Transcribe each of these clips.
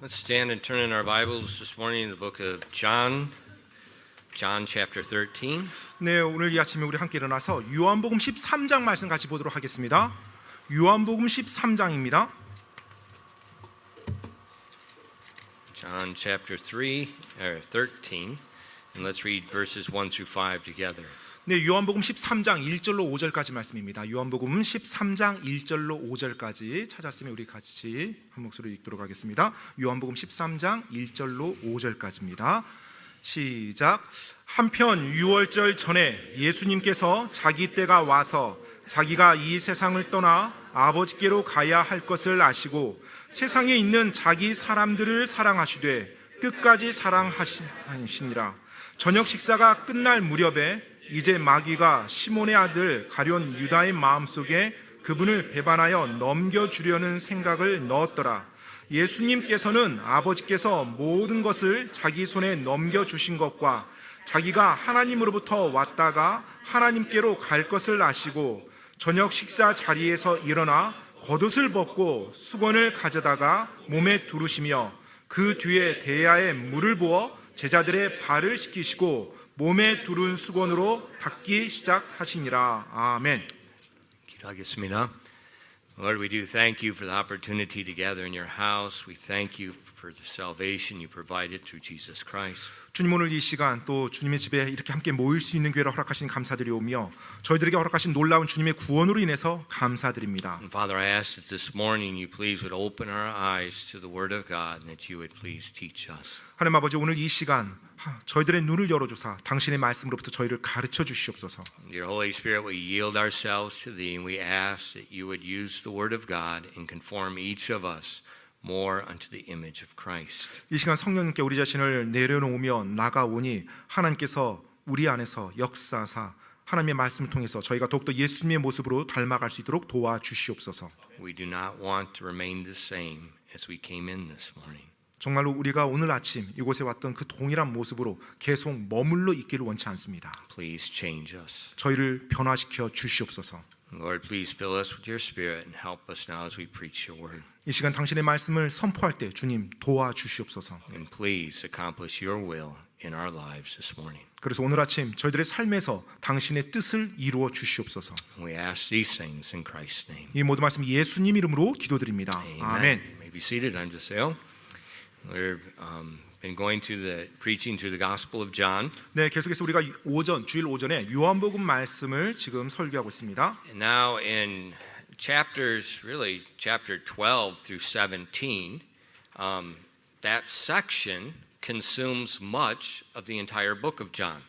Let's stand and turn in our Bibles this morning in the book of John chapter 13. 네, 오늘 이 아침에 우리 함께 일어나서 요한복음 13장 말씀 같이 보도록 하겠습니다. 요한복음 13장입니다. John chapter 13, and let's read verses 1 through 5 together. 네, 요한복음 13장 1절로 5절까지 말씀입니다. 요한복음 13장 1절로 5절까지 찾았으면 우리 같이 한 목소리로 읽도록 하겠습니다. 요한복음 13장 1절로 5절까지입니다. 시작. 한편 유월절 전에 예수님께서 자기 때가 와서 자기가 이 세상을 떠나 아버지께로 가야 할 것을 아시고 세상에 있는 자기 사람들을 사랑하시되 끝까지 사랑하시니라. 저녁 식사가 끝날 무렵에 이제 마귀가 시몬의 아들 가룟 유다의 마음속에 그분을 배반하여 넘겨주려는 생각을 넣었더라. 예수님께서는 아버지께서 모든 것을 자기 손에 넘겨주신 것과 자기가 하나님으로부터 왔다가 하나님께로 갈 것을 아시고 저녁 식사 자리에서 일어나 겉옷을 벗고 수건을 가져다가 몸에 두르시며 그 뒤에 대야에 물을 부어 제자들의 발을 씻기시고 몸에 두른 수건으로 닦기 시작하시니라. 아멘. 기도하겠습니다. Lord, we do thank you for the opportunity to gather in your house. We thank you for the salvation you provided through Jesus Christ. 주님, 오늘 이 시간 또 주님의 집에 이렇게 함께 모일 수 있는 기회를 허락하신 감사드리오며 저희들에게 허락하신 놀라운 주님의 구원으로 인해서 감사드립니다. And Father, I ask that this morning you please would open our eyes to the Word of God and that you would please teach us. 하나님 아버지, 오늘 이 시간 저희들의 눈을 열어주사 당신의 말씀으로부터 저희를 가르쳐 주시옵소서. Dear Holy Spirit, we yield ourselves to Thee and we ask that you would use the Word of God and conform each of us more unto the image of Christ. 이 시간 성령님께 우리 자신을 내려놓으며 나가오니 하나님께서 우리 안에서 역사사 하나님의 말씀을 통해서 저희가 더욱더 예수님의 모습으로 닮아갈 수 있도록 도와주시옵소서. We do not want to remain the same as we came in this morning. 정말로 우리가 오늘 아침 이곳에 왔던 그 동일한 모습으로 계속 머물러 있기를 원치 않습니다. Please change us. 저희를 변화시켜 주시옵소서. Lord, please fill us with your Spirit and help us now as we preach your word. 이 시간 당신의 말씀을 선포할 때 주님 도와주시옵소서. And please accomplish your will in our lives this morning. 그래서 오늘 아침 저희들의 삶에서 당신의 뜻을 이루어 주시옵소서. We ask these things in Christ's name. 이 모든 말씀 예수님 이름으로 기도드립니다. Amen. 아멘. You may be seated. I'm Giselle. We've been going through the preaching through the Gospel of John. 네, 계속해서 우리가 주일 오전에 요한복음 말씀을 지금 설교하고 있습니다. And now in chapter 12 through 17, that section consumes much of the entire book of John.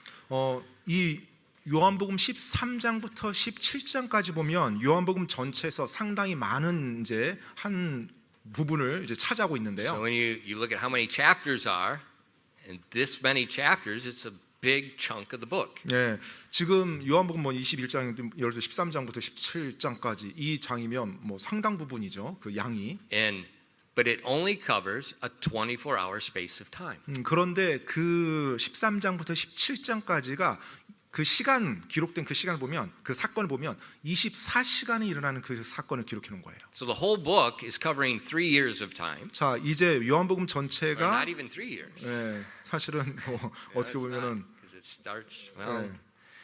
이 요한복음 13장부터 17장까지 보면 요한복음 전체에서 상당히 많은 이제 한 부분을 이제 차지하고 있는데요. So when you look at how many chapters are, and this many chapters, it's a big chunk of the book. 네, 지금 요한복음 21장, 예를 들어 13장부터 17장까지 이 장이면 뭐 상당 부분이죠. 그 양이. But it only covers a 24-hour space of time. 그런데 그 13장부터 17장까지가 그 시간 기록된 그 시간을 보면 그 사건을 보면 24시간에 일어나는 그 사건을 기록해 놓은 거예요. So the whole book is covering 3 years of time. 자, 이제 요한복음 Or 전체가 not even 3 years. 네, 사실은 뭐 어떻게 보면은 Because it starts well.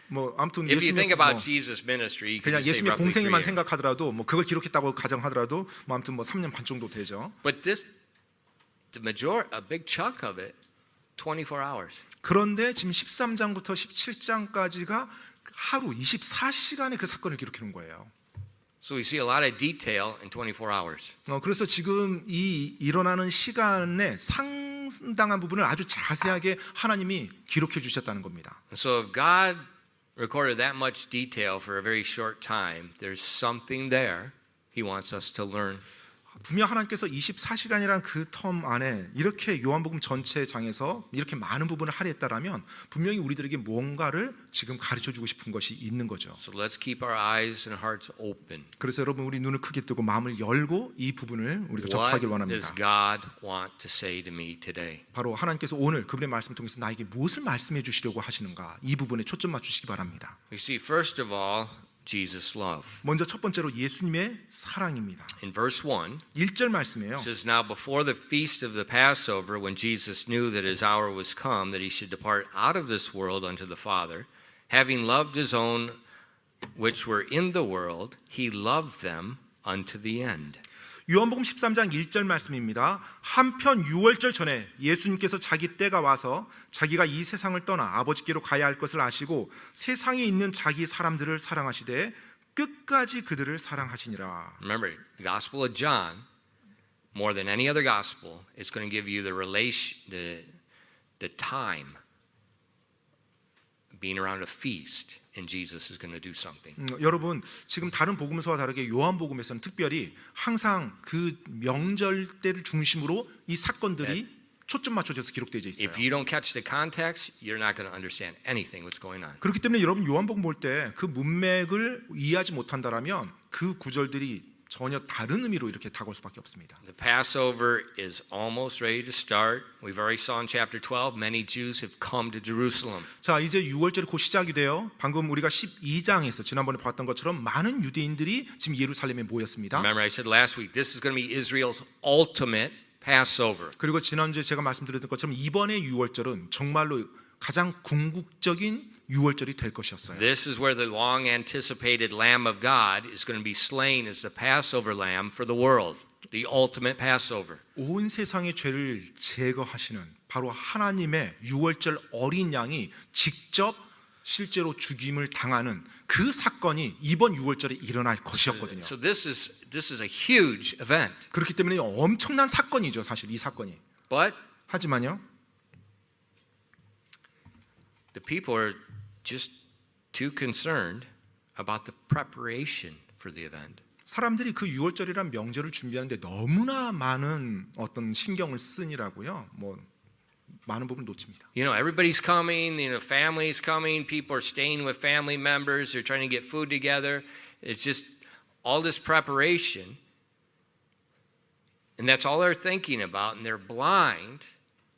뭐 아무튼 If you think 예수님 about 뭐 Jesus' ministry, you 그냥 can say 예수님의 roughly 3 공생애만 years. 생각하더라도 뭐 그걸 기록했다고 가정하더라도 뭐 아무튼 뭐 3년 반 정도 되죠. But a big chunk of it, 24 hours. 그런데 지금 13장부터 17장까지가 하루 24시간의 그 사건을 기록해 놓은 거예요. So we see a lot of detail in 24 hours. 그래서 지금 이 일어나는 시간에 상당한 부분을 아주 자세하게 하나님이 기록해 주셨다는 겁니다. So if God recorded that much detail for a very short time, there's something there He wants us to learn. 분명 하나님께서 24시간이라는 그 텀 안에 이렇게 요한복음 전체 장에서 이렇게 많은 부분을 할애했다라면 분명히 우리들에게 뭔가를 지금 가르쳐주고 싶은 것이 있는 거죠. So let's keep our eyes and hearts open. 그래서 여러분 우리 눈을 크게 뜨고 마음을 열고 이 부분을 우리가 What 접하길 does 원합니다. God want to say to me today? 바로 하나님께서 오늘 그분의 말씀을 통해서 나에게 무엇을 말씀해 주시려고 하시는가 이 부분에 초점 맞추시기 바랍니다. We see first of all Jesus' love. 먼저 첫 번째로 예수님의 사랑입니다. In verse 1, 1절 말씀이에요. it says, Now before the feast of the Passover, when Jesus knew that his hour was come, that he should depart out of this world unto the Father, having loved his own which were in the world, he loved them unto the end. 요한복음 13장 1절 말씀입니다. 한편 유월절 전에 예수님께서 자기 때가 와서 자기가 이 세상을 떠나 아버지께로 가야 할 것을 아시고 세상에 있는 자기 사람들을 사랑하시되 끝까지 그들을 사랑하시니라. Remember, the Gospel of John, more than any other gospel, is going to give you the time being around a feast, and Jesus is going to do something. 여러분 지금 다른 복음서와 다르게 요한복음에서는 특별히 항상 그 명절 때를 중심으로 이 사건들이 초점 맞춰져서 기록되어 있어요. If you don't catch the context, you're not going to understand anything what's going on. 그렇기 때문에 여러분 요한복음 볼 때 그 문맥을 이해하지 못한다라면 그 구절들이 전혀 다른 의미로 이렇게 다가올 수밖에 없습니다. The Passover is almost ready to start. We've already saw in chapter 12, many Jews have come to Jerusalem. 자, 이제 6월절이 곧 시작이 돼요. 방금 우리가 12장에서 지난번에 봤던 것처럼 많은 유대인들이 지금 예루살렘에 모였습니다. Remember I said last week, this is going to be Israel's ultimate Passover. 그리고 지난주에 제가 말씀드렸던 것처럼 이번에 6월절은 정말로 가장 궁극적인 6월절이 될 것이었어요. This is where the long anticipated Lamb of God is going to be slain as the Passover lamb for the world, the ultimate Passover. 온 세상의 죄를 제거하시는 바로 하나님의 6월절 어린 양이 직접 실제로 죽임을 당하는 그 사건이 이번 6월절에 일어날 것이었거든요. So this is a huge event. 그렇기 때문에 엄청난 사건이죠, 사실 이 사건이. But 하지만요, the people are just too concerned about the preparation for the event. 사람들이 그 6월절이란 명절을 준비하는데 너무나 많은 어떤 신경을 쓰니라고요. 뭐 많은 부분을 놓칩니다. You know, everybody's coming, you know, families coming, people are staying with family members, they're trying to get food together. It's just all this preparation. And that's all they're thinking about, and they're blind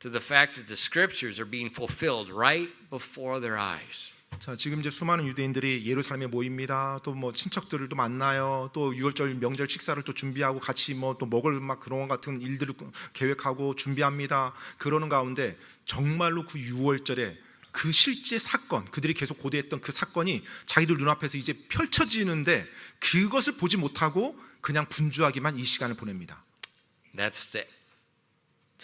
to the fact that the scriptures are being fulfilled right before their eyes. 자, 지금 이제 수많은 유대인들이 예루살렘에 모입니다. 또 뭐 친척들도 만나요. 또 6월절 명절 식사를 또 준비하고 같이 뭐 또 먹을 막 그런 같은 일들을 계획하고 준비합니다. 그러는 가운데 정말로 그 6월절에 그 실제 사건, 그들이 계속 고대했던 그 사건이 자기들 눈앞에서 이제 펼쳐지는데 그것을 보지 못하고 그냥 분주하기만 이 시간을 보냅니다. That's the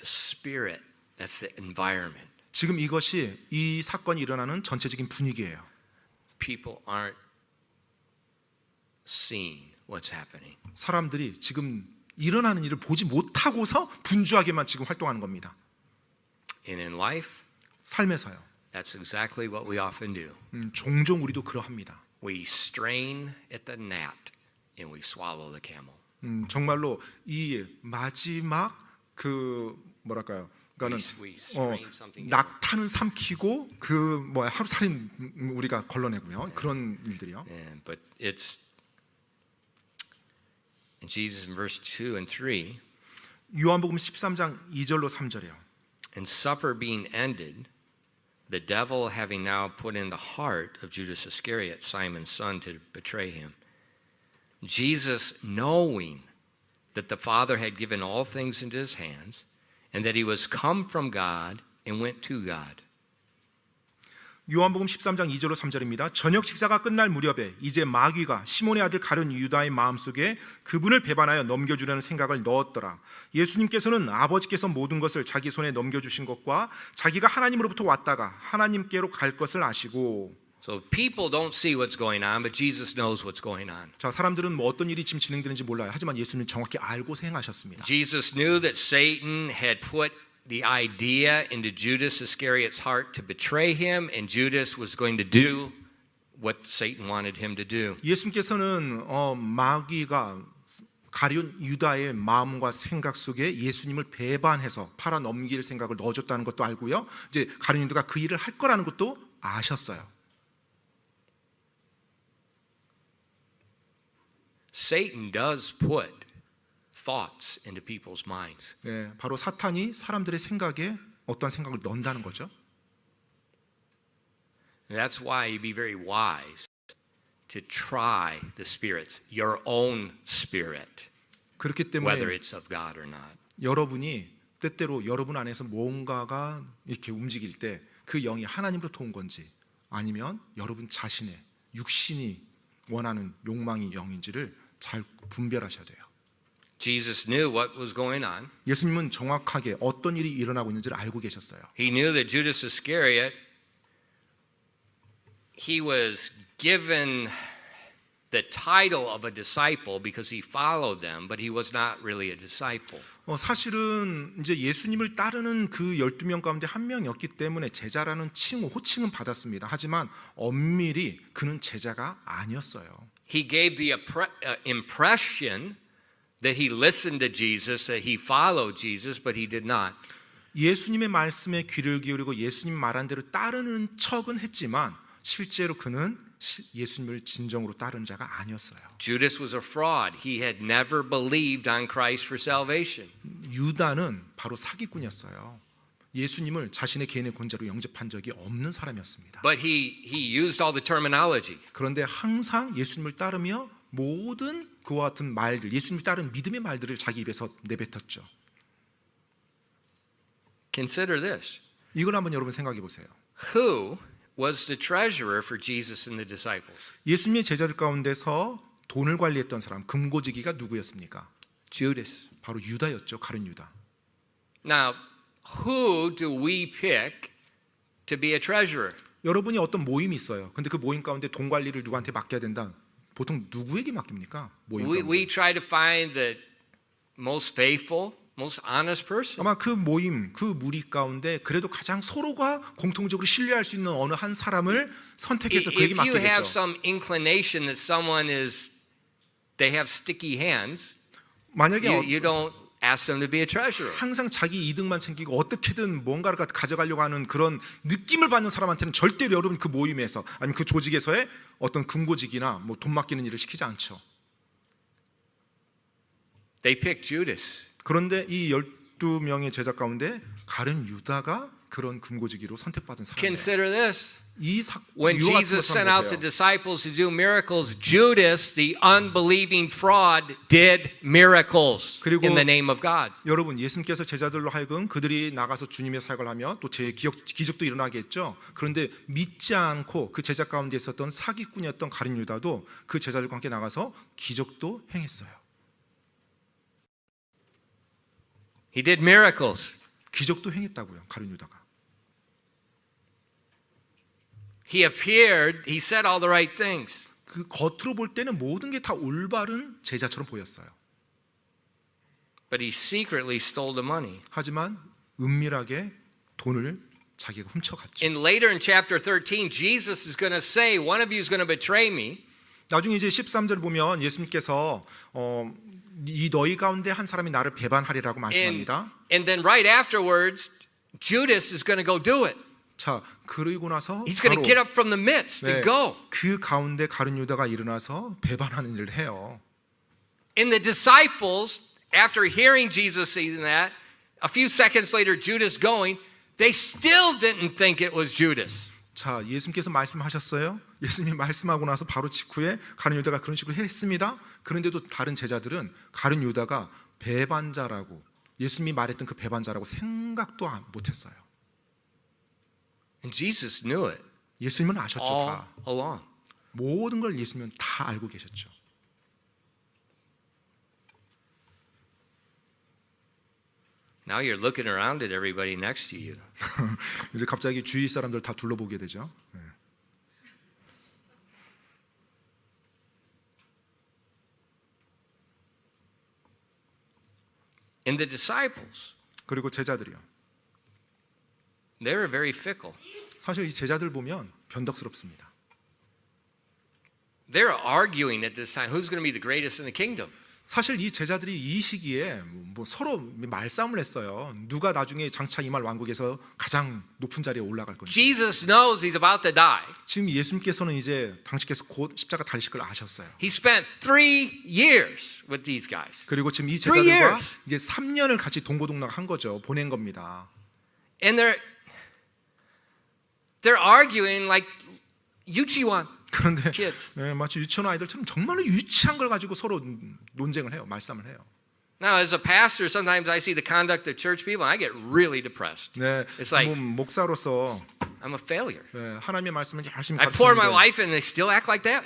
spirit. That's the environment. 지금 이것이 이 사건이 일어나는 전체적인 분위기예요. People aren't seeing what's happening. 사람들이 지금 일어나는 일을 보지 못하고서 분주하게만 지금 활동하는 겁니다. And in life, 삶에서요. that's exactly what we often do. 종종 우리도 그러합니다. We strain at the gnat and we swallow the camel. 정말로 이 마지막 그 뭐랄까요? 그러니까는 We strain something. 낙타는 삼키고 그 뭐야 하루살인 우리가 걸러내고요. 그런 일들이요. Yeah, but it's in Jesus in verse 2 and 3. 요한복음 13장 2절로 3절이요. And supper being ended, the devil having now put in the heart of Judas Iscariot, Simon's son, to betray him. Jesus, knowing that the Father had given all things into his hands, and that he was come from God and went to God. 요한복음 13장 2절로 3절입니다. 저녁 식사가 끝날 무렵에 이제 마귀가 시몬의 아들 가룟 유다의 마음속에 그분을 배반하여 넘겨주려는 생각을 넣었더라. 예수님께서는 아버지께서 모든 것을 자기 손에 넘겨주신 것과 자기가 하나님으로부터 왔다가 하나님께로 갈 것을 아시고. So people don't see what's going on, but Jesus knows what's going on. 자, 사람들은 뭐 어떤 일이 지금 진행되는지 몰라요. 하지만 예수님은 정확히 알고 행하셨습니다. Jesus knew that Satan had put the idea into Judas Iscariot's heart to betray him, and Judas was going to do what Satan wanted him to do. 예수님께서는 마귀가 가룟 유다의 마음과 생각 속에 예수님을 배반해서 팔아 넘길 생각을 넣어줬다는 것도 알고요. 이제 가룟 유다가 그 일을 할 거라는 것도 아셨어요. Satan does put thoughts into people's minds. 네, 바로 사탄이 사람들의 생각에 어떤 생각을 넣는다는 거죠. And that's why you be very wise to try the spirits, your own spirit, 그렇기 whether 때문에 it's of God or not. 여러분이 때때로 여러분 안에서 뭔가가 이렇게 움직일 때 그 영이 하나님으로부터 온 건지 아니면 여러분 자신의 육신이 원하는 욕망이 영인지를 잘 분별하셔야 돼요. Jesus knew what was going on. 예수님은 정확하게 어떤 일이 일어나고 있는지를 알고 계셨어요. He knew that Judas Iscariot, he was given the title of a disciple because he followed them, but he was not really a disciple. 사실은 이제 예수님을 따르는 그 12명 가운데 한 명이었기 때문에 제자라는 칭호, 호칭은 받았습니다. 하지만 엄밀히 그는 제자가 아니었어요. He gave the impression that he listened to Jesus, that he followed Jesus, but he did not. 예수님의 말씀에 귀를 기울이고 예수님 말한 대로 따르는 척은 했지만 실제로 그는 예수님을 진정으로 따르는 자가 아니었어요. Judas was a fraud. He had never believed on Christ for salvation. 유다는 바로 사기꾼이었어요. 예수님을 자신의 개인의 권자로 영접한 적이 없는 사람이었습니다. But he used all the terminology. 그런데 항상 예수님을 따르며 모든 그와 같은 말들, 예수님을 따르는 믿음의 말들을 자기 입에서 내뱉었죠. Consider this. 이걸 한번 여러분 생각해 보세요. Who was the treasurer for Jesus and the disciples? 예수님의 제자들 가운데서 돈을 관리했던 사람, 금고지기가 누구였습니까? Judas. 바로 유다였죠. 가룟 유다. Now, who do we pick to be a treasurer? 여러분이 어떤 모임이 있어요. 근데 그 모임 가운데 돈 관리를 누구한테 맡겨야 된다. 보통 누구에게 맡깁니까? 모임 가운데. We try to find the most faithful, most honest person. 아마 그 모임, 그 무리 가운데 그래도 가장 서로가 공통적으로 신뢰할 수 있는 어느 한 사람을 선택해서 그에게 If you have 맡기겠죠. some inclination that someone they have sticky hands, 만약에 you don't ask them to be a treasurer. 항상 자기 이득만 챙기고 어떻게든 뭔가를 가져가려고 하는 그런 느낌을 받는 사람한테는 절대로 여러분 그 모임에서 아니면 그 조직에서의 어떤 금고직이나 뭐 돈 맡기는 일을 시키지 않죠. They picked Judas. 그런데 이 12명의 제자 가운데 가룟 유다가 그런 금고지기로 선택받은 사람이에요. Consider this. 이 When 유아 같은 Jesus 것을 sent out the 보세요. disciples to do miracles, Judas, the unbelieving fraud, did miracles 그리고 in the name of God. 여러분 예수님께서 제자들로 하여금 그들이 나가서 주님의 사역을 하며 또 제 기적도 일어나게 했죠. 그런데 믿지 않고 그 제자 가운데 있었던 사기꾼이었던 가룟 유다도 그 제자들과 함께 나가서 기적도 행했어요. He did miracles. 기적도 행했다고요. 가룟 유다가. He appeared, he said all the right things. 그 겉으로 볼 때는 모든 게 다 올바른 제자처럼 보였어요. But he secretly stole the money. 하지만 은밀하게 돈을 자기가 훔쳐갔죠. Later in chapter 13, Jesus is going to say, one of you is going to betray me. 나중에 이제 13절 보면 예수님께서 이 너희 가운데 한 사람이 나를 배반하리라고 말씀합니다. And then right afterwards, Judas is going to go do it. 자, 그러고 나서 He's going to get up from the midst and go. 그 가운데 가룟 유다가 일어나서 배반하는 일을 해요. And the disciples, after hearing Jesus saying that, a few seconds later, Judas going, they still didn't think it was Judas. 자, 예수님께서 말씀하셨어요. 예수님이 말씀하고 나서 바로 직후에 가룟 유다가 그런 식으로 했습니다. 그런데도 다른 제자들은 가룟 유다가 배반자라고 예수님이 말했던 그 배반자라고 생각도 못했어요. And Jesus knew it 예수님은 아셨죠. all 다. along. 모든 걸 예수님은 다 알고 계셨죠. Now you're looking around at everybody next to you. 이제 갑자기 주위 사람들 다 둘러보게 되죠. 네. And the disciples, 그리고 제자들이요. they were very fickle. 사실 이 제자들 보면 변덕스럽습니다. They were arguing at this time, who's going to be the greatest in the kingdom? 사실 이 제자들이 이 시기에 뭐 서로 말싸움을 했어요. 누가 나중에 장차 임할 왕국에서 가장 높은 자리에 올라갈 건지. Jesus knows he's about to die. 지금 예수님께서는 이제 당신께서 곧 십자가 달리실 걸 아셨어요. He spent 3 years with these guys. 그리고 지금 이 3 제자들과 years. 이제 3년을 같이 동고동락 한 거죠. 보낸 겁니다. And they're arguing like 유치원. 그런데 kids. 마치 유치원 아이들처럼 정말로 유치한 걸 가지고 서로 논쟁을 해요. 말싸움을 해요. Now, as a pastor, sometimes I see the conduct of church people, and I get really depressed. 네, It's like 목사로서 I'm a failure. 하나님의 말씀을 열심히 I pour my 가르치는데 life in, and they still act like that.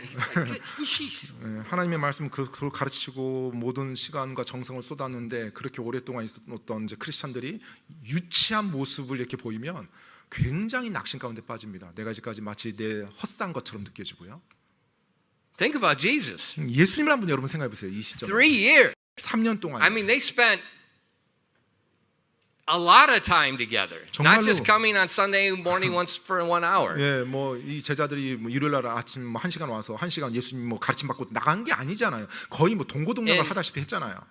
Sheesh. 하나님의 말씀을 그걸 가르치고 모든 시간과 정성을 쏟았는데 그렇게 오랫동안 있었던 이제 크리스찬들이 유치한 모습을 이렇게 보이면 굉장히 낙심 가운데 빠집니다. 내가 지금까지 마치 내 헛산 것처럼 느껴지고요. Think about Jesus. 예수님을 한번 여러분 생각해 보세요. 이 시점. 3 years. 3년 동안. I mean, they spent a lot of time together. Not just coming on Sunday morning once for 1 hour. 예, 뭐 이 제자들이 뭐 일요일 날 아침 뭐 1시간 와서 1시간 예수님 뭐 가르침 받고 나간 게 아니잖아요. 거의 뭐 동고동락을 하다시피 했잖아요.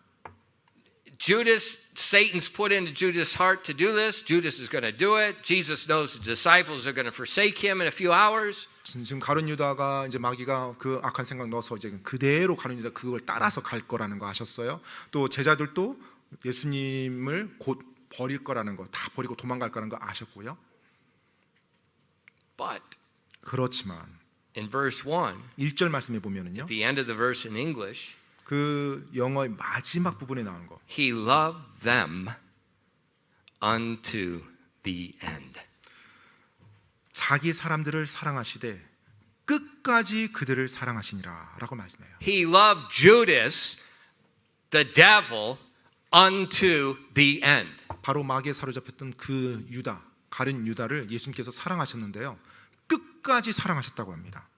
Judas, Satan's put into Judas' heart to do this. Judas is going to do it. Jesus knows the disciples are going to forsake him in a few hours. 지금 가룟 유다가 이제 마귀가 그 악한 생각 넣어서 이제 그대로 가룟 유다 그걸 따라서 갈 거라는 거 아셨어요? 또 제자들도 예수님을 곧 버릴 거라는 거, 다 버리고 도망갈 거라는 거 아셨고요. But 그렇지만 in verse 1, 1절 말씀에 보면은요. the end of the verse in English, 그 영어의 마지막 부분에 나오는 거. he loved them unto the end. 자기 사람들을 사랑하시되 끝까지 그들을 사랑하시니라라고 말씀해요. He loved Judas, the devil, unto the end. 바로 마귀에 사로잡혔던 그 유다, 가룟 유다를 예수님께서 사랑하셨는데요. 끝까지 사랑하셨다고 합니다.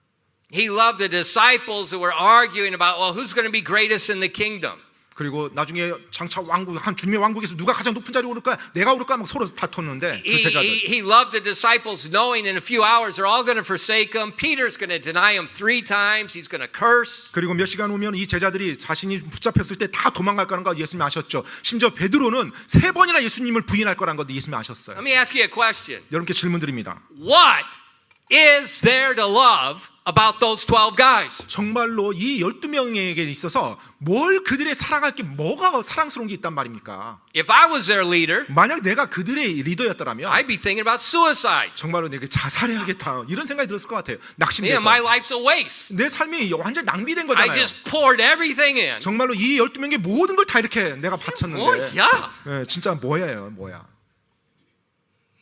He loved the disciples who were arguing about, well, who's going to be greatest in the kingdom? 그리고 나중에 장차 왕국 한 주님의 왕국에서 누가 가장 높은 자리에 오를까? 내가 오를까? 막 서로 다퉜는데 그 제자들. He loved the disciples knowing in a few hours they're all going to forsake him. Peter's going to deny him 3 times. He's going to curse. 그리고 몇 시간 후면 이 제자들이 자신이 붙잡혔을 때 다 도망갈 거라는 거 예수님이 아셨죠. 심지어 베드로는 3번이나 예수님을 부인할 거라는 것도 예수님이 아셨어요. Let me ask you a question. 여러분께 질문 드립니다. What is there to love about those 12 guys? 정말로 이 12명에게 있어서 뭘 그들의 사랑할 게 뭐가 사랑스러운 게 있단 말입니까? If I was their leader, 만약 내가 그들의 리더였더라면 I'd be thinking about suicide. 정말로 내가 자살해야겠다 이런 생각이 들었을 것 같아요. Yeah, 낙심돼서 my life's a waste. 내 삶이 완전 낭비된 I 거잖아요. just poured everything in. 정말로 이 12명의 모든 걸 다 이렇게 내가 바쳤는데 뭐야? 네, 진짜 뭐야.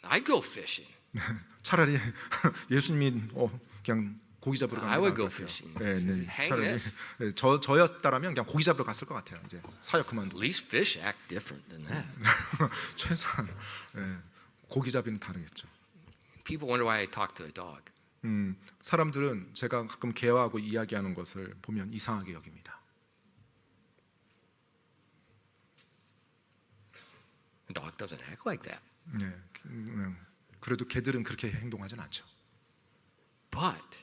I'd go fishing. 차라리 예수님이 그냥 고기 잡으러 I 가는 would 거 go 같아요. fishing. 네, Hang 차라리 this. 저였다라면 그냥 고기 잡으러 갔을 것 같아요. 이제 사역 그만두고 At least fish act different than that. 최소한 고기 잡이는 다르겠죠. People wonder why I talk to a dog. 사람들은 제가 가끔 개화하고 이야기하는 것을 보면 이상하게 여깁니다. A dog doesn't act like that. 네, 그래도 개들은 그렇게 행동하진 않죠. But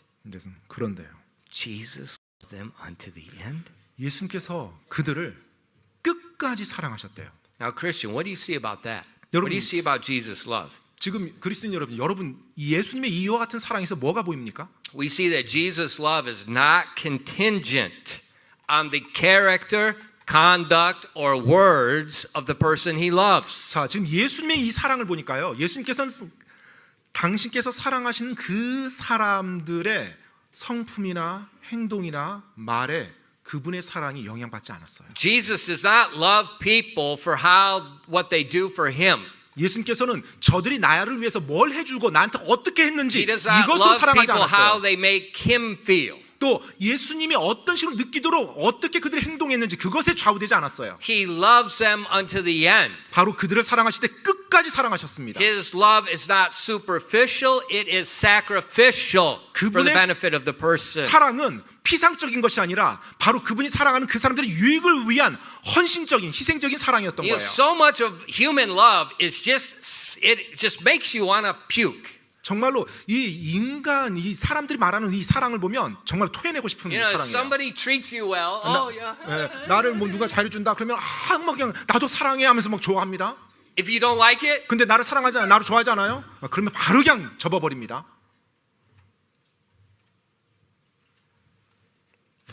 그런데요. Jesus loved them unto the end. 예수님께서 그들을 끝까지 사랑하셨대요. Now, Christian, what do you see about that? 여러분, What do you see about Jesus' love? 지금 그리스도인 여러분 예수님의 이와 같은 사랑에서 뭐가 보입니까? We see that Jesus' love is not contingent on the character, conduct, or words of the person he loves. 자, 지금 예수님의 이 사랑을 보니까요. 예수님께서는 당신께서 사랑하시는 그 사람들의 성품이나 행동이나 말에 그분의 사랑이 영향받지 않았어요. Jesus does not love people for what they do for him. 예수님께서는 저들이 나를 위해서 뭘 해주고 나한테 어떻게 했는지 He does not 이것을 love 사랑하지 people how 않았어요. they make him feel. 또 예수님이 어떤 식으로 느끼도록 어떻게 그들이 행동했는지 그것에 좌우되지 않았어요. He loves them unto the end. 바로 그들을 사랑하실 때 끝까지 사랑하셨습니다. His love is not superficial, it is sacrificial for the 그분의 benefit of the person. 사랑은 피상적인 것이 아니라 바로 그분이 사랑하는 그 사람들의 유익을 위한 헌신적인 희생적인 사랑이었던 You know, 거예요. so much of human love is it just makes you want to puke. 정말로 이 인간 이 사람들이 말하는 이 사랑을 보면 정말 토해내고 싶은 You know, if 사랑이에요. somebody treats you well, oh yeah. 나를 뭐 누가 잘해준다 그러면 막 그냥 나도 사랑해 하면서 막 좋아합니다. If you don't like it, 근데 나를 사랑하지 않아요, 나를 좋아하지 않아요? 그러면 바로 그냥 접어버립니다.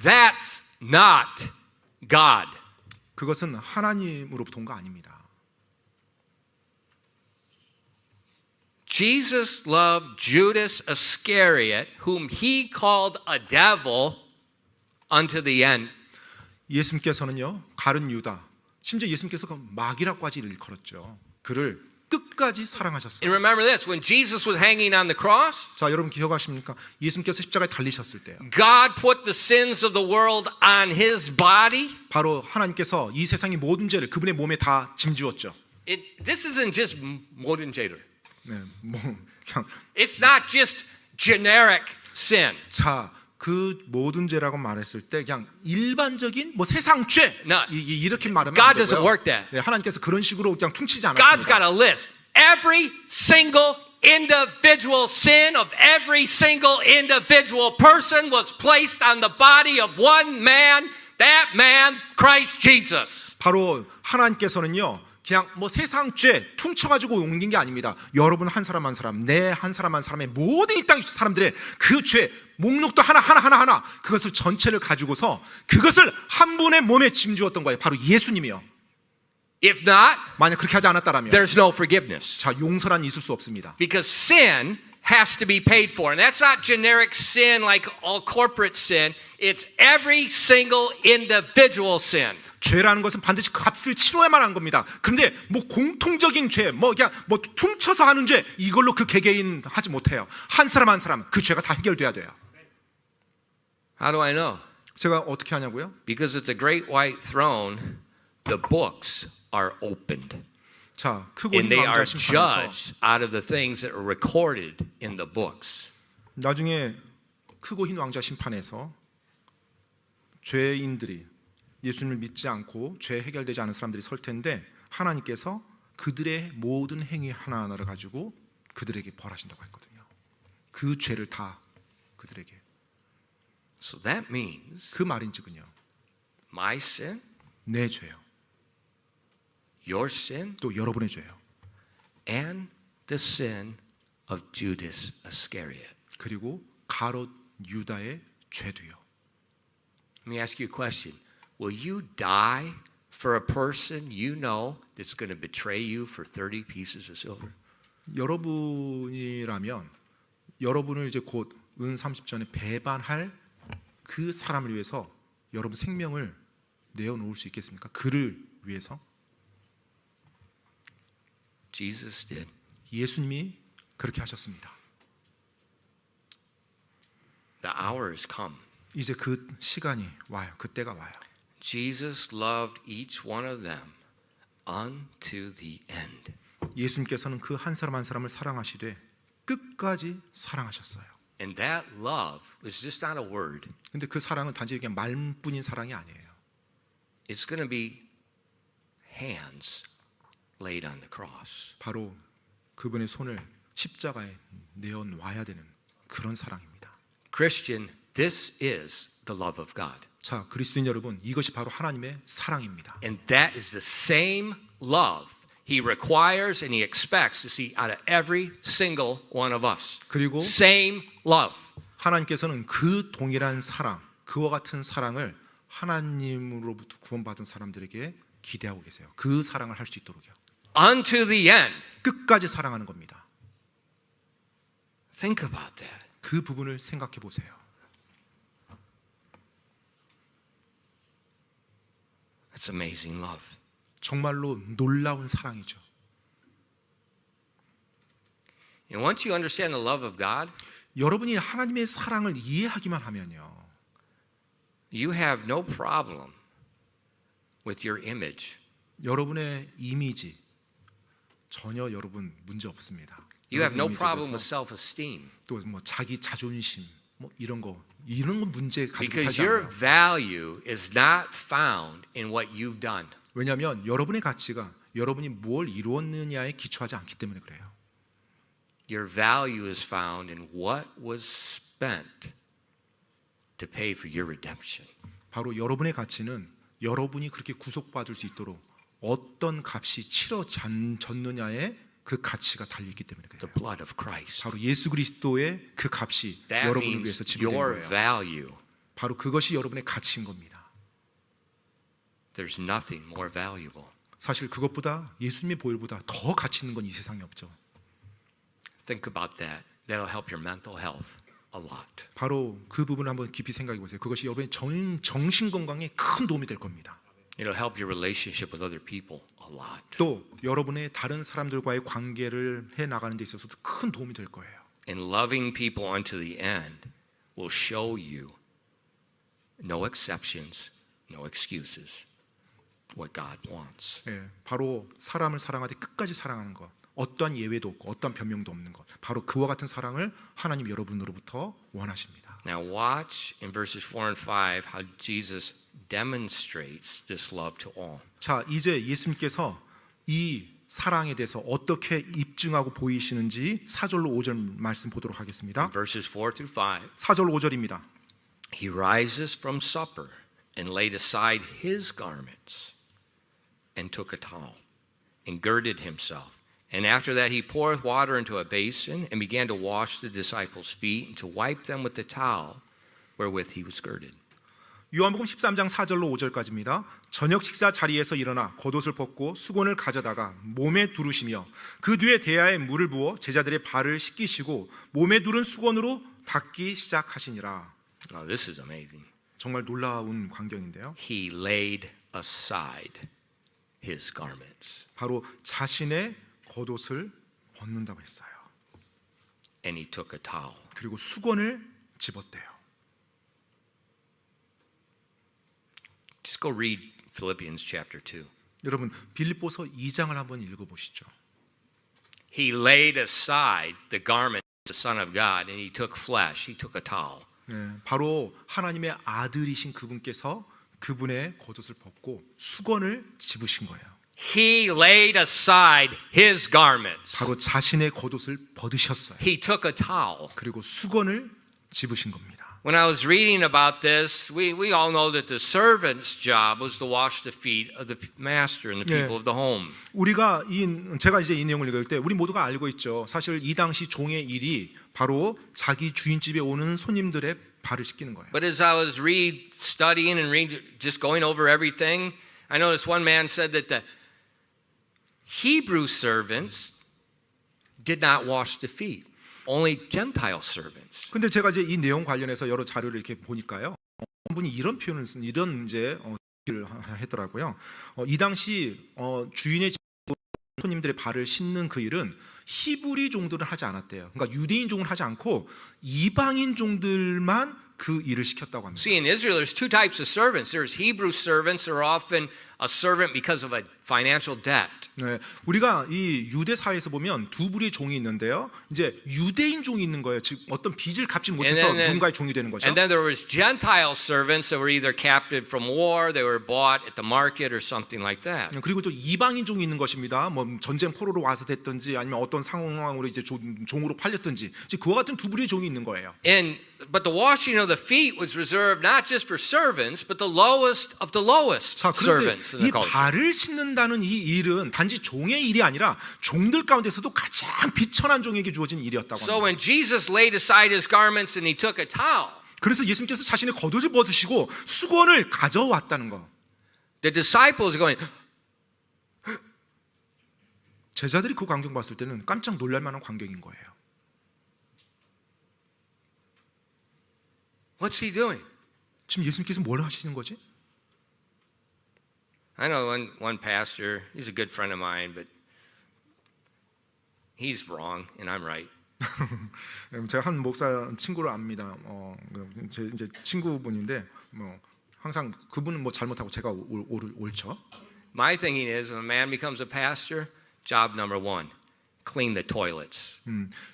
that's not God. 그것은 하나님으로부터 온 거 아닙니다. Jesus loved Judas Iscariot, whom he called a devil, unto the end. 예수님께서는요, 가룟 유다, 심지어 예수님께서 그 마귀라고까지 일컬었죠. 그를 끝까지 사랑하셨어요. And remember this, when Jesus was hanging on the cross, 자, 여러분 기억하십니까? 예수님께서 십자가에 달리셨을 때요. God put the sins of the world on his body. 바로 하나님께서 이 세상의 모든 죄를 그분의 몸에 다 짐주었죠. This isn't just 모든 죄를. 네, 뭐 그냥 It's not just generic sin. 자, 그 모든 죄라고 말했을 때 그냥 일반적인 뭐 세상 죄 No. 이렇게 말하면 God 안 doesn't 되고요. work that. 네, 하나님께서 그런 식으로 그냥 퉁치지 God's got 않았습니다. a list. Every single individual sin of every single individual person was placed on the body of one man, that man, Christ Jesus. 바로 하나님께서는요, 그냥 뭐 세상 죄 퉁쳐가지고 옮긴 게 아닙니다. 여러분 한 사람 한 사람, 내 한 사람 한 사람의 모든 이 땅 사람들의 그 죄 목록도 하나 그것을 전체를 가지고서 그것을 한 분의 몸에 짐주었던 거예요. 바로 예수님이요. If not, 만약 그렇게 하지 않았다라면 there's no forgiveness. 자, 용서란 있을 수 없습니다. Because sin has to be paid for. And that's not generic sin like all corporate sin. It's every single individual sin. 죄라는 것은 반드시 그 값을 치러야만 한 겁니다. 그런데 뭐 공통적인 죄, 뭐 그냥 뭐 퉁쳐서 하는 죄 이걸로 그 개개인 하지 못해요. 한 사람 한 사람 그 죄가 다 해결돼야 돼요. How do I know? 제가 어떻게 하냐고요? Because at the great white throne, the books are opened. 자, 크고 And 흰 they 왕자 are 심판에서 judged out of the things that are recorded in the books. 나중에 크고 흰 왕자 심판에서 죄인들이 예수님을 믿지 않고 죄 해결되지 않은 사람들이 설 텐데 하나님께서 그들의 모든 행위 하나하나를 가지고 그들에게 벌하신다고 했거든요. 그 죄를 다 그들에게. So that means 그 말인즉은요, my sin, 내 죄요, your sin, 또 여러분의 죄요, and the sin of Judas Iscariot. 그리고 가롯 유다의 죄도요. Let me ask you a question. Will you die for a person you know that's going to betray you for 30 pieces of silver? 여러분이라면 여러분을 이제 곧 은 30전에 배반할 그 사람을 위해서 여러분 생명을 내어놓을 수 있겠습니까? 그를 위해서? Jesus did. 예수님이 그렇게 하셨습니다. The hour has come. 이제 그 시간이 와요. 그때가 와요. Jesus loved each one of them unto the end. 예수님께서는 그 한 사람 한 사람을 사랑하시되 끝까지 사랑하셨어요. And that love is just not a word. 근데 그 사랑은 단지 그냥 말뿐인 사랑이 아니에요. It's going to be hands laid on the cross. 바로 그분의 손을 십자가에 내어놔야 되는 그런 사랑입니다. Christian, this is the love of God. 자, 그리스도인 여러분, 이것이 바로 하나님의 사랑입니다. And that is the same love He requires and He expects to see out of every single one of us. 그리고 Same love. 하나님께서는 그 동일한 사랑, 그와 같은 사랑을 하나님으로부터 구원받은 사람들에게 기대하고 계세요. 그 사랑을 할 수 있도록요. Unto the end. 끝까지 사랑하는 겁니다. Think about that. 그 부분을 생각해 보세요. That's amazing love. 정말로 놀라운 사랑이죠. And once you understand the love of God, 여러분이 하나님의 사랑을 이해하기만 하면요, you have no problem with your image. 여러분의 이미지 전혀 여러분 문제 없습니다. You have no 여러분 problem 이미지에 with 대해서 self-esteem 또 뭐 자기 자존심 뭐 이런 거 문제 가지고 because 살지 your 않아요. value is not found in what you've done. 왜냐하면 여러분의 가치가 여러분이 뭘 이루었느냐에 기초하지 않기 때문에 그래요. Your value is found in what was spent to pay for your redemption. 바로 여러분의 가치는 여러분이 그렇게 구속받을 수 있도록 어떤 값이 치러졌느냐에 그 가치가 달려있기 때문에 The 그래요. blood of Christ. 바로 예수 그리스도의 그 값이 That 여러분을 means 위해서 지불된 your 거예요. value. 바로 그것이 여러분의 가치인 겁니다. There's nothing more valuable. 사실 그것보다 예수님의 보혈보다 더 가치 있는 건 이 세상에 없죠. Think about that. That'll help your mental health a lot. 바로 그 부분을 한번 깊이 생각해 보세요. 그것이 여러분의 정신 건강에 큰 도움이 될 겁니다. It'll help your relationship with other people a lot. 또 여러분의 다른 사람들과의 관계를 해 나가는 데 있어서도 큰 도움이 될 거예요. And loving people unto the end will show you no exceptions, no excuses, what God wants. 예, 바로 사람을 사랑하되 끝까지 사랑하는 것. 어떠한 예외도 없고 어떠한 변명도 없는 것. 바로 그와 같은 사랑을 하나님 여러분으로부터 원하십니다. Now watch in verses 4 and 5 how Jesus demonstrates this love to all. 자, 이제 예수님께서 이 사랑에 대해서 어떻게 입증하고 보이시는지 4절로 5절 말씀 보도록 하겠습니다. Verses 4 through 5. 4절 5절입니다. He rises from supper and laid aside his garments and took a towel and girded himself. And after that he poured water into a basin and began to wash the disciples' feet and to wipe them with the towel wherewith he was girded. 요한복음 13장 4절로 5절까지입니다. 저녁 식사 자리에서 일어나 겉옷을 벗고 수건을 가져다가 몸에 두르시며 그 뒤에 대야에 물을 부어 제자들의 발을 씻기시고 몸에 두른 수건으로 닦기 시작하시니라. Now this is amazing. 정말 놀라운 광경인데요. He laid aside his garments 바로 자신의 겉옷을 벗는다고 했어요. and he took a towel. 그리고 수건을 집었대요. Just go read Philippians chapter 2. 여러분 빌립보서 2장을 한번 읽어보시죠. He laid aside the garment of the Son of God and he took flesh. He took a towel. 네, 바로 하나님의 아들이신 그분께서 그분의 겉옷을 벗고 수건을 집으신 거예요. He laid aside his garments. 바로 자신의 겉옷을 벗으셨어요. He took a towel. 그리고 수건을 집으신 겁니다. When I was reading about this, we all know that the servant's job was to wash the feet of the master and the people of the home. 제가 이제 이 내용을 읽을 때 우리 모두가 알고 있죠. 사실 이 당시 종의 일이 바로 자기 주인집에 오는 손님들의 발을 씻기는 거예요. But as I was studying and just going over everything, I noticed one man said that the Hebrew servants did not wash the feet. Only Gentile servants. 근데 제가 이제 이 내용 관련해서 여러 자료를 이렇게 보니까요. 한 분이 이런 표현을 쓴 이런 이제 를 했더라고요. 이 당시 주인의 집 손님들의 발을 씻는 그 일은 히브리 종들은 하지 않았대요. 그러니까 유대인 종은 하지 않고 이방인 종들만 그 일을 시켰다고 합니다. See, in Israel, there's two types of servants. There's Hebrew servants who are often a servant because of a financial debt. 네, 우리가 이 유대 사회에서 보면 두 부류의 종이 있는데요. 이제 유대인 종이 있는 거예요. 즉 어떤 빚을 갚지 못해서 누군가의 종이 되는 거죠. And then there was Gentile servants that were either captive from war, they were bought at the market or something like that. 그리고 또 이방인 종이 있는 것입니다. 뭐 전쟁 포로로 와서 됐든지 아니면 어떤 상황으로 이제 종으로 팔렸든지, 즉 그와 같은 두 부류의 종이 있는 거예요. But the washing of the feet was reserved not just for servants, but the lowest of the lowest 자, 그런데 servants in the 이 culture. 발을 씻는다는 이 일은 단지 종의 일이 아니라 종들 가운데서도 가장 비천한 종에게 주어진 일이었다고 So 합니다. when Jesus laid aside his garments and he took a towel, 그래서 예수님께서 자신의 겉옷을 벗으시고 수건을 가져왔다는 거. the disciples are going, 제자들이 그 광경 봤을 때는 깜짝 놀랄 만한 광경인 거예요. what's he doing? 지금 예수님께서 뭘 하시는 거지? I know one pastor, he's a good friend of mine, but he's wrong and I'm right. 제가 한 목사 친구를 압니다. 제 이제 친구분인데 뭐 항상 그분은 뭐 잘못하고 제가 옳죠. My thinking is when a man becomes a pastor, job number one, clean the toilets.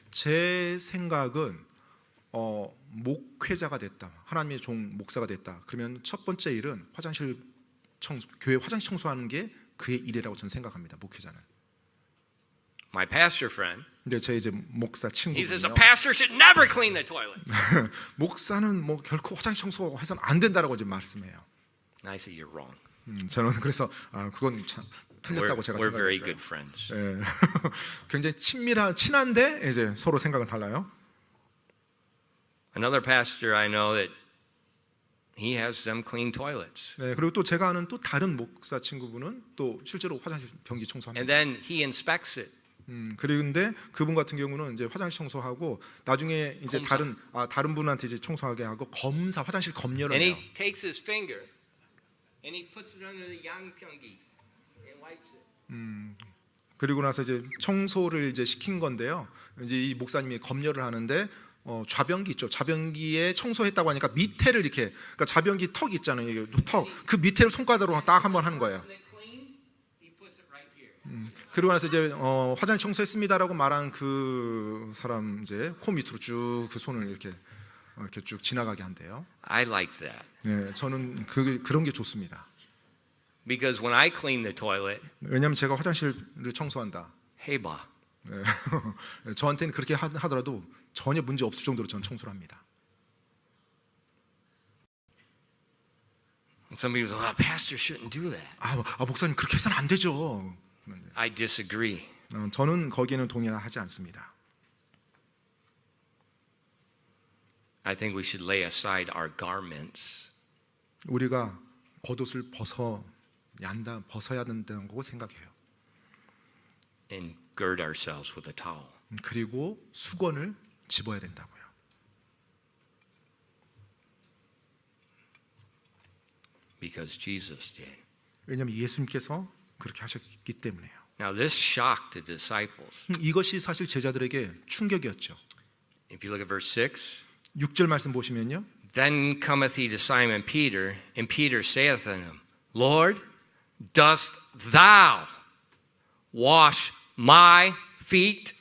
제 생각은 목회자가 됐다, 하나님의 종 목사가 됐다. 그러면 첫 번째 일은 교회 화장실 청소하는 게 그의 일이라고 저는 생각합니다. 목회자는. My pastor friend, 근데 제 이제 목사 he says a 친구분이요. pastor should never clean the toilets. 목사는 뭐 결코 화장실 청소해서는 안 된다라고 이제 말씀해요. And I say you're wrong. 저는 그래서 그건 참 틀렸다고 제가 We're very 생각했어요. good friends. 예. 굉장히 친한데 이제 서로 생각은 달라요. Another pastor I know that he has them clean toilets. 네, 그리고 또 제가 아는 또 다른 목사 친구분은 또 실제로 화장실 변기 청소합니다. And then he inspects it. 그런데 그분 같은 경우는 이제 화장실 청소하고 나중에 이제 검사. 다른 분한테 이제 청소하게 하고 화장실 검열을 And 해요. he takes his finger and he puts it under the 양평기 and wipes it. 그리고 나서 이제 청소를 이제 시킨 건데요. 이제 이 목사님이 검열을 하는데 좌변기 있죠. 좌변기에 청소했다고 하니까 밑에를 이렇게, 그러니까 좌변기 턱 있잖아요. 이게 턱, 그 밑에를 손가락으로 딱 한번 하는 거예요. Isn't it clean? He puts it right here. 그리고 나서 이제 화장실 청소했습니다라고 말한 그 사람 이제 코 밑으로 쭉 그 손을 이렇게 쭉 지나가게 한대요. I like that 네, 저는 그런 게 좋습니다. because when I clean the toilet, 왜냐하면 제가 화장실을 청소한다. 해봐. 네. 저한테는 그렇게 하더라도 전혀 문제 없을 정도로 저는 청소를 합니다. Some people say, "Oh, pastor shouldn't do that." 목사님 그렇게 해서는 안 되죠. I disagree. 저는 거기에는 동의하지 않습니다. I think we should lay aside our garments 우리가 겉옷을 벗어야 된다는 거고 생각해요. and gird ourselves with a towel. 그리고 수건을 집어야 된다고요. Because Jesus did. 왜냐하면 예수님께서 그렇게 하셨기 때문에요. Now this shocked the disciples. 이것이 사실 제자들에게 충격이었죠. If you look at verse 6, 6절 말씀 보시면요. then cometh he to Simon Peter, and Peter saith unto him, Lord, dost thou wash my feet?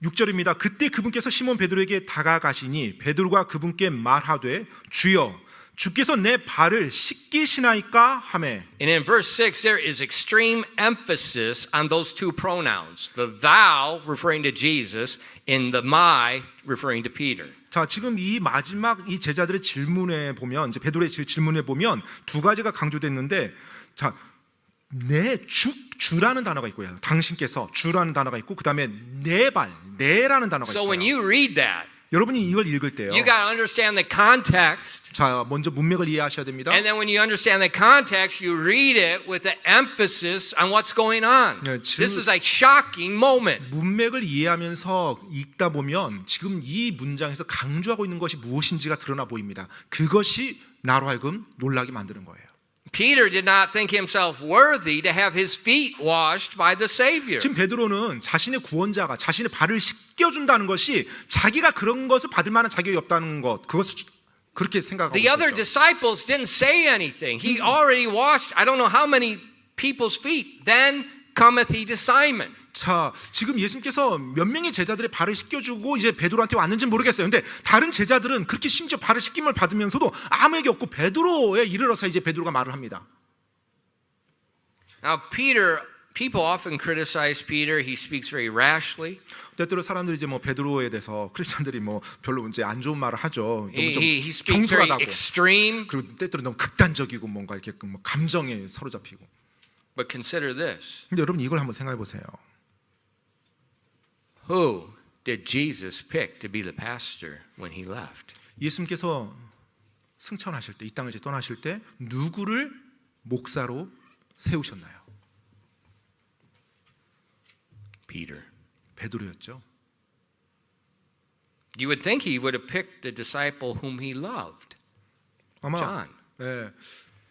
6절입니다. 그때 그분께서 시몬 베드로에게 다가가시니 베드로가 그분께 말하되 주여 주께서 내 발을 씻기시나이까 하매. And in verse 6, there is extreme emphasis on those two pronouns, the thou referring to Jesus and the my referring to Peter. 자, 지금 이 마지막 이 제자들의 질문에 보면 이제 베드로의 질문에 보면 두 가지가 강조됐는데, 자, 주라는 단어가 있고요. 당신께서 주라는 단어가 있고 그다음에 내라는 단어가 So 있어요. when you read that, 여러분이 이걸 읽을 때요. you got to understand the context. 자, 먼저 문맥을 이해하셔야 됩니다. And then when you understand the context, you read it with the emphasis on what's going on. 네, This is a shocking moment. 문맥을 이해하면서 읽다 보면 지금 이 문장에서 강조하고 있는 것이 무엇인지가 드러나 보입니다. 그것이 나로 하여금 놀라게 만드는 거예요. Peter did not think himself worthy to have his feet washed by the Savior. 지금 베드로는 자신의 구원자가 자신의 발을 씻겨준다는 것이 자기가 그런 것을 받을 만한 자격이 없다는 것, 그것을 그렇게 생각하고 The other 있었죠. disciples didn't say anything. He already washed I don't know how many people's feet. Then cometh he to Simon. 자, 지금 예수님께서 몇 명의 제자들의 발을 씻겨주고 이제 베드로한테 왔는지는 모르겠어요. 근데 다른 제자들은 그렇게 심지어 발을 씻김을 받으면서도 아무에게 없고 베드로에 이르러서 이제 베드로가 말을 합니다. Now people often criticize Peter. He speaks very rashly. 때때로 사람들이 이제 뭐 베드로에 대해서 크리스천들이 뭐 별로 이제 안 좋은 말을 하죠. 너무 좀 He speaks very 경솔하다고. extreme. 그리고 때때로 너무 극단적이고 뭔가 이렇게 뭐 감정에 사로잡히고. But consider this. 근데 여러분 이걸 한번 생각해 보세요. Who did Jesus pick to be the pastor when he left? 예수님께서 승천하실 때, 이 땅을 이제 떠나실 때 누구를 목사로 세우셨나요? Peter. 베드로였죠. You would think he would have picked the disciple whom he loved. 아마 John. 예,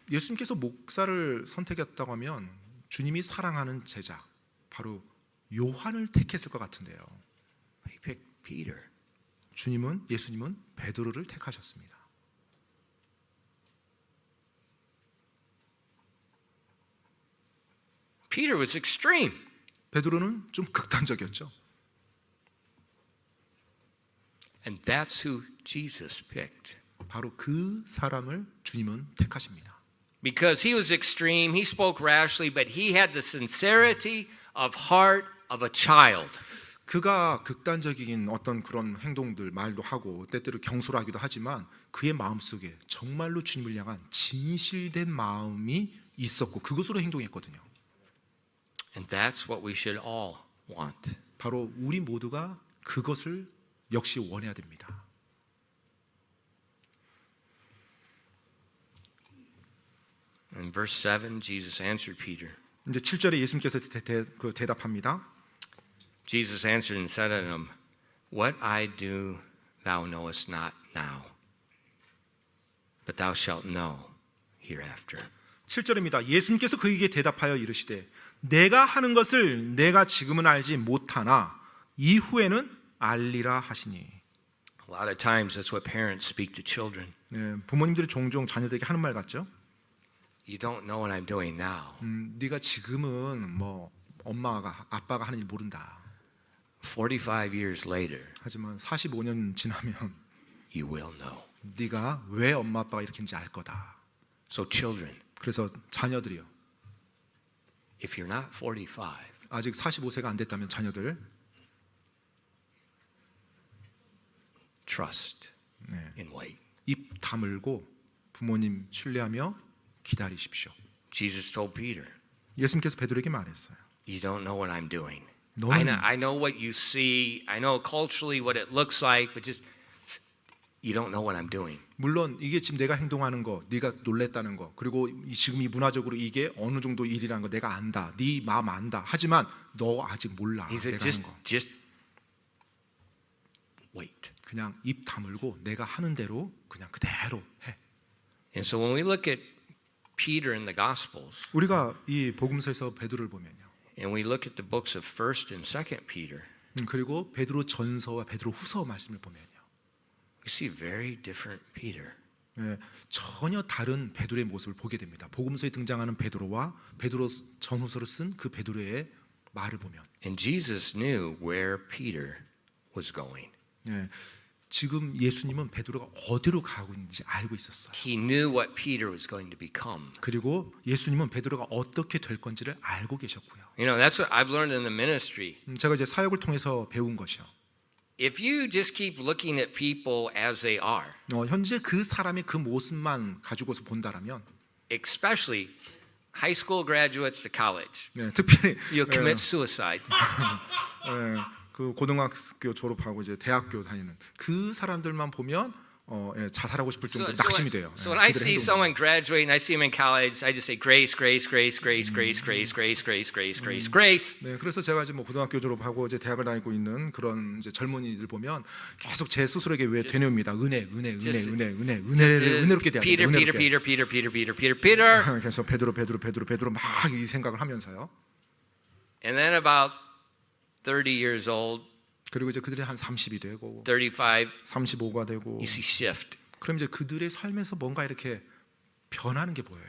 예수님께서 목사를 선택했다고 하면 주님이 사랑하는 제자 바로 요한을 택했을 것 같은데요. He picked Peter. 예수님은 베드로를 택하셨습니다. Peter was extreme. 베드로는 좀 극단적이었죠. And that's who Jesus picked. 바로 그 사람을 주님은 택하십니다. Because he was extreme, he spoke rashly, but he had the sincerity of heart of a child. 그가 극단적인 어떤 그런 행동들 말도 하고 때때로 경솔하기도 하지만 그의 마음속에 정말로 주님을 향한 진실된 마음이 있었고 그것으로 행동했거든요. And that's what we should all want. 바로 우리 모두가 그것을 역시 원해야 됩니다. In verse 7, Jesus answered Peter. 이제 7절에 예수님께서 대답합니다. Jesus answered and said unto him, What I do thou knowest not now, but thou shalt know hereafter. 7절입니다. 예수님께서 그에게 대답하여 이르시되 내가 하는 것을 내가 지금은 알지 못하나 이후에는 알리라 하시니. A lot of times that's what parents speak to children. 네, 부모님들이 종종 자녀들에게 하는 말 같죠? You don't know what I'm doing now. 네가 지금은 뭐 엄마가 아빠가 하는 일 모른다. 45 years later, 하지만 45년 지나면 you will know. 네가 왜 엄마 아빠가 이렇게 했는지 알 거다. So children, 그래서 자녀들이요. if you're not 45, 아직 45세가 안 됐다면 자녀들 trust 네, and wait. 입 다물고 부모님 신뢰하며 기다리십시오. Jesus told Peter, 예수님께서 베드로에게 말했어요. you don't know what I'm doing. 너는 I know what you see. I know culturally what it looks like, but just you don't know what I'm doing. 물론 이게 지금 내가 행동하는 거, 네가 놀랬다는 거, 그리고 지금 이 문화적으로 이게 어느 정도 일이라는 거 내가 안다. 네 마음 안다. 하지만 너 아직 몰라. He said, 내가 하는 거. just wait. 그냥 입 다물고 내가 하는 대로 그냥 그대로 해. And so when we look at Peter in the Gospels, 우리가 이 복음서에서 베드로를 보면요. and we look at the books of 1st and 2nd Peter, 그리고 베드로 전서와 베드로 후서 말씀을 보면요. we see very different Peter. 네, 전혀 다른 베드로의 모습을 보게 됩니다. 복음서에 등장하는 베드로와 베드로 전후서를 쓴 그 베드로의 말을 보면 And Jesus knew where Peter was going. 네, 지금 예수님은 베드로가 어디로 가고 있는지 알고 있었어요. He knew what Peter was going to become. 그리고 예수님은 베드로가 어떻게 될 건지를 알고 계셨고요. You know, that's what I've learned in the ministry. 제가 이제 사역을 통해서 배운 것이요. If you just keep looking at people as they are, 현재 그 사람의 그 모습만 가지고서 본다라면, especially high school graduates to college, 네, 특별히 you'll commit suicide. 그 고등학교 졸업하고 이제 대학교 다니는 그 사람들만 보면 자살하고 싶을 정도로 낙심이 돼요. So when I 그들의 see 행동이. someone graduate and I see him in college, I just say grace, grace, grace, grace, grace, grace, grace, grace, grace, grace, grace. 네, 그래서 제가 이제 뭐 고등학교 졸업하고 이제 대학을 다니고 있는 그런 이제 젊은이들 보면 계속 제 스스로에게 왜 되뇌웁니다. 은혜롭게 대하자. Peter, Peter, Peter, Peter, Peter, Peter, Peter, Peter. 그래서 베드로 막 이 생각을 하면서요. And then about 30 years old, 그리고 이제 그들이 한 30이 되고 35, 35가 되고 you see shift. 그럼 이제 그들의 삶에서 뭔가 이렇게 변하는 게 보여요.